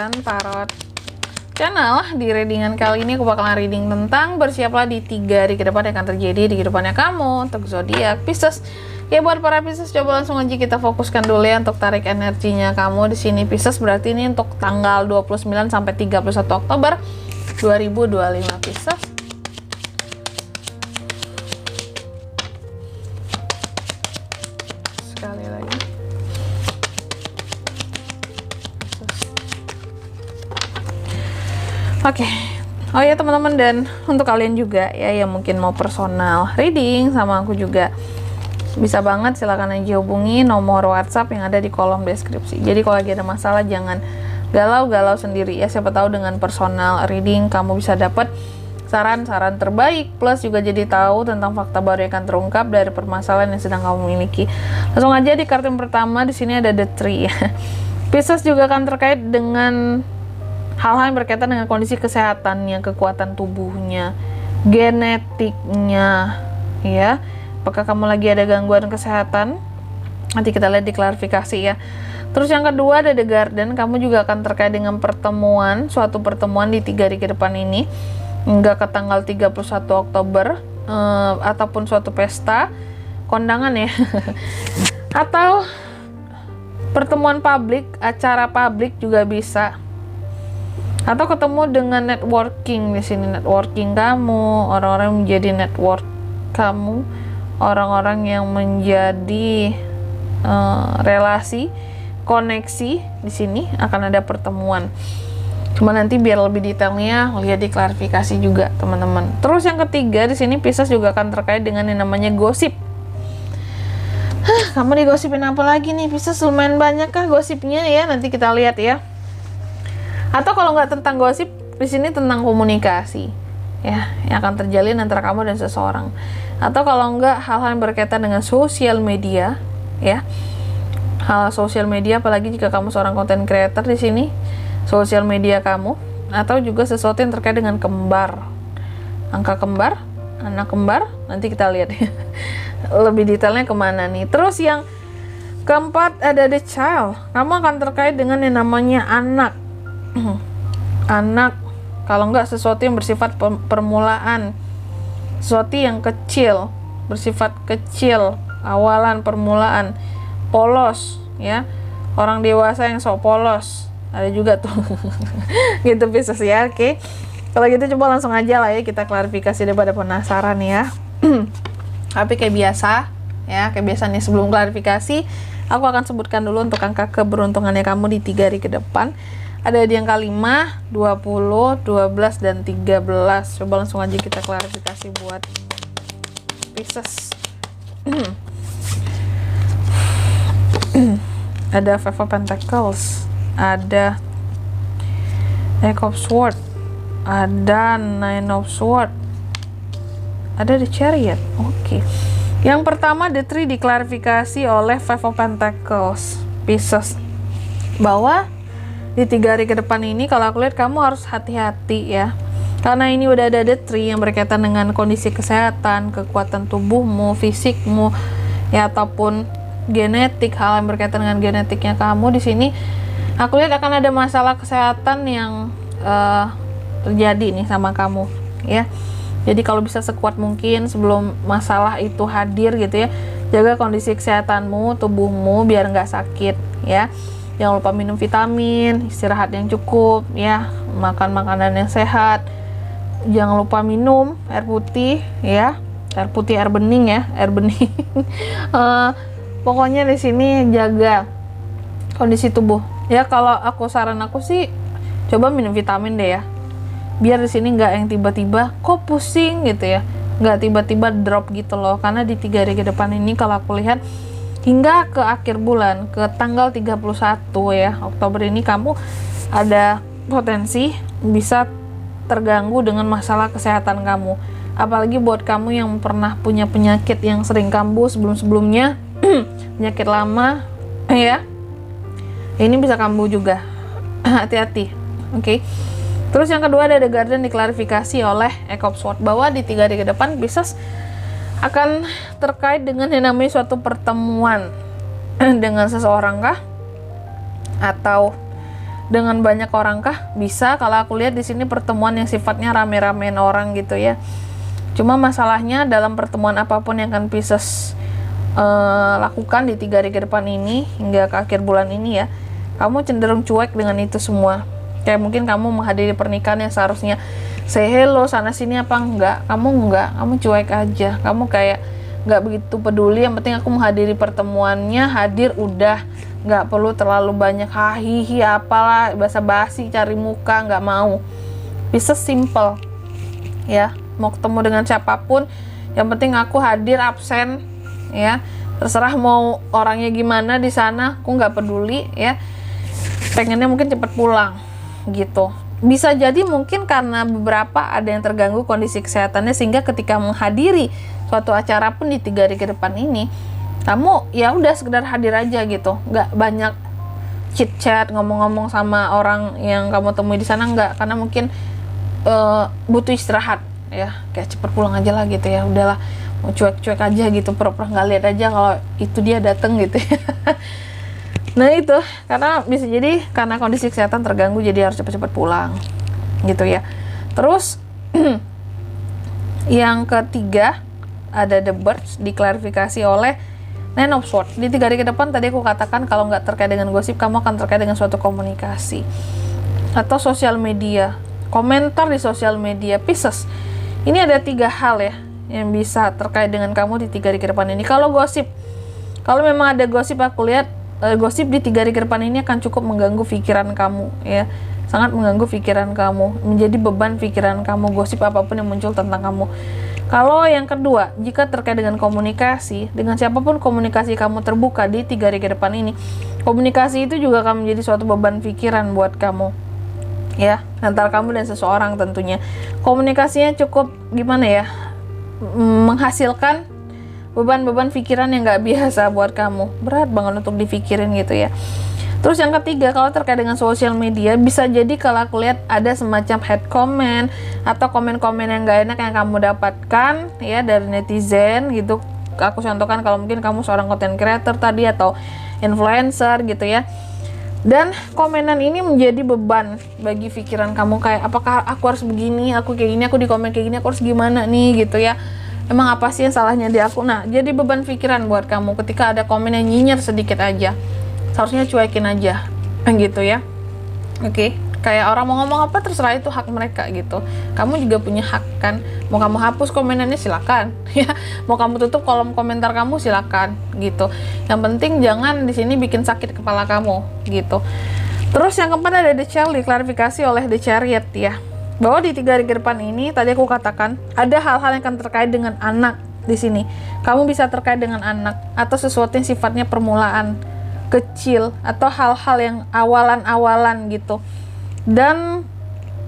Indian Tarot Channel. Di readingan kali ini aku bakalan reading tentang bersiaplah di 3 hari ke depan yang akan terjadi di kehidupannya kamu untuk zodiak Pisces. Ya, buat para Pisces, coba langsung aja kita fokuskan dulu ya untuk tarik energinya kamu di sini Pisces. Berarti ini untuk tanggal 29 sampai 31 Oktober 2025 Pisces. Sekali lagi. Oke. Oh ya teman-teman, dan untuk kalian juga ya yang mungkin mau personal reading sama aku juga, bisa banget silakan aja hubungi nomor WhatsApp yang ada di kolom deskripsi. Jadi kalau lagi ada masalah jangan galau-galau sendiri ya. Siapa tahu dengan personal reading kamu bisa dapat saran-saran terbaik, plus juga jadi tahu tentang fakta baru yang akan terungkap dari permasalahan yang sedang kamu miliki. Langsung aja di kartu yang pertama, di sini ada The Tree. Pisces juga akan terkait dengan hal-hal yang berkaitan dengan kondisi kesehatannya, kekuatan tubuhnya, genetiknya, ya. Apakah kamu lagi ada gangguan kesehatan? Nanti kita lihat di klarifikasi ya. Terus yang kedua ada The Garden. Kamu juga akan terkait dengan pertemuan, suatu pertemuan di 3 hari ke depan ini, hingga ke tanggal 31 Oktober, ataupun suatu pesta, kondangan ya, atau pertemuan publik, acara publik juga bisa. Atau ketemu dengan networking di sini, networking kamu, orang-orang yang menjadi network kamu, orang-orang yang menjadi relasi, koneksi di sini akan ada pertemuan. Cuma nanti biar lebih detailnya lihat di klarifikasi juga teman-teman. Terus yang ketiga di sini Pisces juga akan terkait dengan yang namanya gosip. Kamu digosipin apa lagi nih Pisces? Lumayan banyak kah gosipnya ya? Nanti kita lihat ya. Atau kalau nggak tentang gosip, di sini tentang komunikasi ya, yang akan terjalin antara kamu dan seseorang. Atau kalau nggak hal-hal yang berkaitan dengan sosial media ya, hal sosial media, apalagi jika kamu seorang content creator di sini, sosial media kamu, atau juga sesuatu yang terkait dengan kembar, angka kembar, anak kembar. Nanti kita lihat ya, lebih detailnya kemana nih. Terus yang keempat ada The Child. Kamu akan terkait dengan yang namanya anak. Anak, kalau enggak sesuatu yang bersifat permulaan, sesuatu yang kecil, bersifat kecil, awalan, permulaan, polos ya, orang dewasa yang sok polos ada juga tuh. Gitu Pisces ya. Oke, kalau gitu coba langsung aja lah ya kita klarifikasi daripada penasaran ya. Tapi kayak biasa ya, kayak biasa nih sebelum klarifikasi aku akan sebutkan dulu untuk angka keberuntungannya kamu di 3 hari ke depan. Ada di angka 5, 20, 12, dan 13. Coba langsung aja kita klarifikasi buat Pisces. Ada Five of Pentacles, ada Eight of Swords, ada Nine of Swords, ada The Chariot. Oke. Yang pertama The Tree diklarifikasi oleh Five of Pentacles Pisces, bahwa di 3 hari ke depan ini kalau aku lihat kamu harus hati-hati ya, karena ini udah ada The Tree yang berkaitan dengan kondisi kesehatan, kekuatan tubuhmu, fisikmu ya, ataupun genetik, hal yang berkaitan dengan genetiknya kamu di sini. Aku lihat akan ada masalah kesehatan yang terjadi nih sama kamu ya. Jadi kalau bisa sekuat mungkin sebelum masalah itu hadir gitu ya, jaga kondisi kesehatanmu, tubuhmu biar nggak sakit ya. Jangan lupa minum vitamin, istirahat yang cukup ya, makan makanan yang sehat. Jangan lupa minum air putih ya, air putih, air bening ya, air bening. Pokoknya di sini jaga kondisi tubuh ya. Kalau aku saran aku sih coba minum vitamin deh ya, biar di sini nggak yang tiba-tiba kok pusing gitu ya, nggak tiba-tiba drop gitu loh. Karena di 3 hari ke depan ini kalau aku lihat hingga ke akhir bulan, ke tanggal 31 ya Oktober ini, kamu ada potensi bisa terganggu dengan masalah kesehatan kamu. Apalagi buat kamu yang pernah punya penyakit yang sering kambuh sebelum-sebelumnya, penyakit lama ya, ini bisa kambuh juga. Hati-hati. Oke. Terus yang kedua ada The Garden diklarifikasi oleh Eight of Swords, bahwa di 3 hari ke depan Pisces akan terkait dengan yang namanya suatu pertemuan dengan seseorang kah, atau dengan banyak orang kah? Bisa. Kalau aku lihat di sini pertemuan yang sifatnya rame-ramein orang gitu ya. Cuma masalahnya dalam pertemuan apapun yang akan Pisces lakukan di 3 hari ke depan ini hingga ke akhir bulan ini ya, kamu cenderung cuek dengan itu semua. Kayak mungkin kamu menghadiri pernikahan yang seharusnya say hello sana sini apa enggak, kamu cuek aja, kamu kayak nggak begitu peduli, yang penting aku menghadiri pertemuannya, hadir udah, nggak perlu terlalu banyak hahihi apalah basa-basi cari muka, nggak mau. Bisa simple ya, mau ketemu dengan siapapun yang penting aku hadir absen ya, terserah mau orangnya gimana di sana, aku nggak peduli ya, pengennya mungkin cepet pulang gitu. Bisa jadi mungkin karena beberapa ada yang terganggu kondisi kesehatannya sehingga ketika menghadiri suatu acara pun di 3 hari ke depan ini kamu ya udah sekedar hadir aja gitu, nggak banyak chit chat ngomong-ngomong sama orang yang kamu temui di sana, nggak, karena mungkin butuh istirahat ya, kayak cepet pulang aja lah gitu ya, udahlah mau cuek-cuek aja gitu, pura-pura nggak lihat aja kalau itu dia dateng gitu ya. Nah itu karena bisa jadi karena kondisi kesehatan terganggu jadi harus cepet-cepet pulang gitu ya. Terus yang ketiga ada The Birds, diklarifikasi oleh Nine of Swords. Di 3 hari ke depan tadi aku katakan kalau nggak terkait dengan gosip, kamu akan terkait dengan suatu komunikasi atau sosial media, komentar di sosial media Pisces. Ini ada 3 hal ya yang bisa terkait dengan kamu di 3 hari ke depan ini. Kalau gosip, kalau memang ada gosip, aku lihat gosip di 3 hari ke depan ini akan cukup mengganggu pikiran kamu ya, sangat mengganggu pikiran kamu, menjadi beban pikiran kamu, gosip apapun yang muncul tentang kamu. Kalau yang kedua, jika terkait dengan komunikasi, dengan siapapun komunikasi kamu terbuka di 3 hari ke depan ini, komunikasi itu juga akan menjadi suatu beban pikiran buat kamu ya, antara kamu dan seseorang tentunya. Komunikasinya cukup gimana ya, menghasilkan beban-beban pikiran yang nggak biasa buat kamu, berat banget untuk dipikirin gitu ya. Terus yang ketiga, kalau terkait dengan sosial media, bisa jadi kalau aku lihat ada semacam head comment atau komen-komen yang nggak enak yang kamu dapatkan ya dari netizen gitu. Aku contohkan kalau mungkin kamu seorang content creator tadi atau influencer gitu ya, dan komenan ini menjadi beban bagi pikiran kamu, kayak apakah aku harus begini, aku kayak gini, aku di komen kayak gini, aku harus gimana nih gitu ya, emang apa sih yang salahnya di aku. Nah jadi beban pikiran buat kamu ketika ada komen yang nyinyir sedikit aja, seharusnya cuekin aja gitu ya. Oke, kayak orang mau ngomong apa terserah, itu hak mereka gitu, kamu juga punya hak kan, mau kamu hapus komenannya silakan ya, mau kamu tutup kolom komentar kamu silakan gitu, yang penting jangan di sini bikin sakit kepala kamu gitu. Terus yang keempat ada The Child, diklarifikasi oleh The Chariot ya, bahwa di 3 hari ke depan ini tadi aku katakan ada hal-hal yang akan terkait dengan anak. Di sini kamu bisa terkait dengan anak atau sesuatu yang sifatnya permulaan kecil atau hal-hal yang awalan-awalan gitu. Dan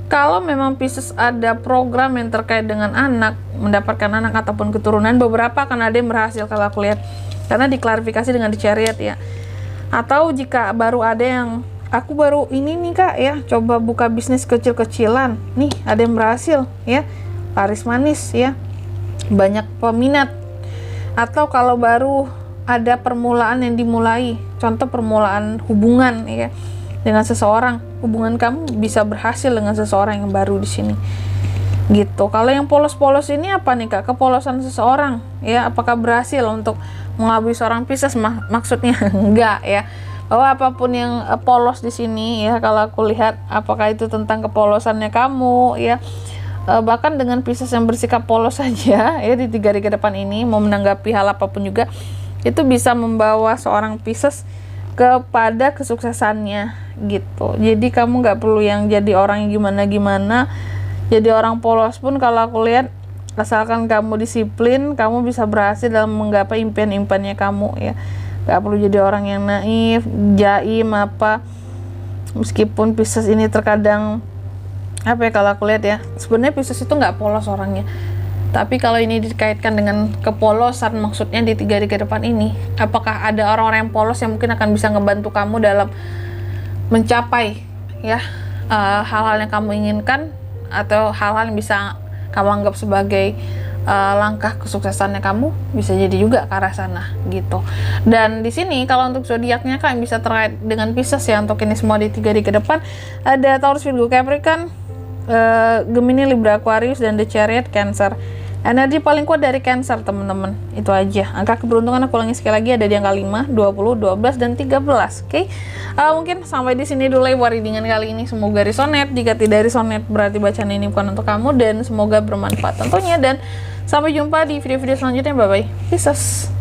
kalau memang Pisces ada program yang terkait dengan anak, mendapatkan anak ataupun keturunan, beberapa akan ada yang berhasil kalau aku lihat, karena diklarifikasi dengan The Chariot ya. Atau jika baru ada yang aku baru ini nih kak ya, coba buka bisnis kecil-kecilan nih, ada yang berhasil ya, laris manis ya, banyak peminat. Atau kalau baru ada permulaan yang dimulai, contoh permulaan hubungan ya dengan seseorang, hubungan kamu bisa berhasil dengan seseorang yang baru di sini gitu. Kalau yang polos-polos ini apa nih kak, kepolosan seseorang ya, apakah berhasil untuk mengelabui seorang Pisces? Maksudnya enggak ya, bahwa apapun yang polos di sini ya, kalau aku lihat apakah itu tentang kepolosannya kamu ya, bahkan dengan Pisces yang bersikap polos saja ya di 3 hari ke depan ini, mau menanggapi hal apapun juga itu bisa membawa seorang Pisces kepada kesuksesannya gitu. Jadi kamu nggak perlu yang jadi orang yang gimana-gimana, jadi orang polos pun kalau aku lihat, asalkan kamu disiplin, kamu bisa berhasil dalam menggapai impian-impiannya kamu ya. Nggak perlu jadi orang yang naif, jaim apa. Meskipun Pisces ini terkadang apa ya, kalau aku lihat ya, sebenarnya Pisces itu nggak polos orangnya, tapi kalau ini dikaitkan dengan kepolosan, maksudnya di 3 hari ke depan ini, apakah ada orang-orang yang polos yang mungkin akan bisa ngebantu kamu dalam mencapai ya hal-hal yang kamu inginkan, atau hal-hal yang bisa kamu anggap sebagai langkah kesuksesannya kamu bisa jadi juga ke arah sana gitu. Dan di sini kalau untuk zodiaknya Kak yang bisa terkait dengan Pisces ya, untuk ini semua di 3 hari ke depan ada Taurus, Virgo, Capricorn, Gemini, Libra, Aquarius, dan The Chariot, Cancer. Energi paling kuat dari Cancer teman-teman, itu aja. Angka keberuntungan aku ulangi sekali lagi ada di angka 5, 20, 12, dan 13. Oke, mungkin sampai di sini dulu ya readingan kali ini. Semoga resonate. Jika tidak resonate berarti bacaan ini bukan untuk kamu, dan semoga bermanfaat tentunya. Dan sampai jumpa di video-video selanjutnya. Bye bye, Pisces.